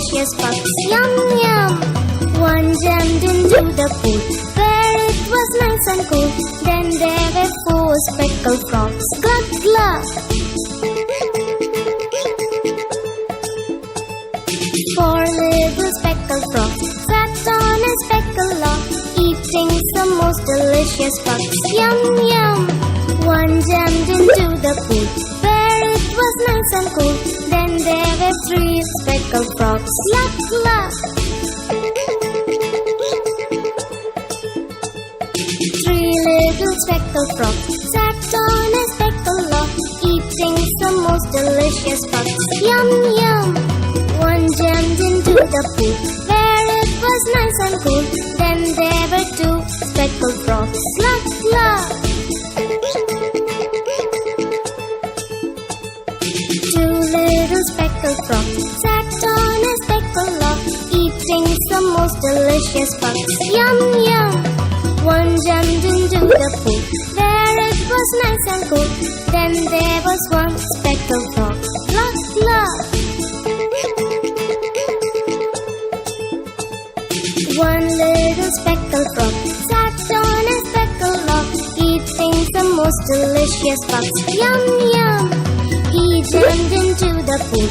delicious pucks. Yum yum. One jumped into the pool where it was nice and cool. Then there were 4 speckled frogs. Glug glug. 4 little speckled frogs sat on a speckled log, eating some most delicious pucks. Yum yum. One jumped into the pool where it was nice and cool. Then there were 3 speckled frogs. Luck luck. 3 little speckled frogs sat on a speckled log, eating some most delicious pucks. Yum yum. One jumped into the pool where it was nice and cool. Then there were 2 speckled frogs. Luck luck. 2 little speckled frogs sat on a speckled log, eating some most delicious pucks. Yum yum. One jumped into the pool where it was nice and cool. Then there was 1 speckled frog. Luck luck. 1 little speckled frog sat on a speckled log, eating some most delicious pucks. Yum yum. He jumped into the pool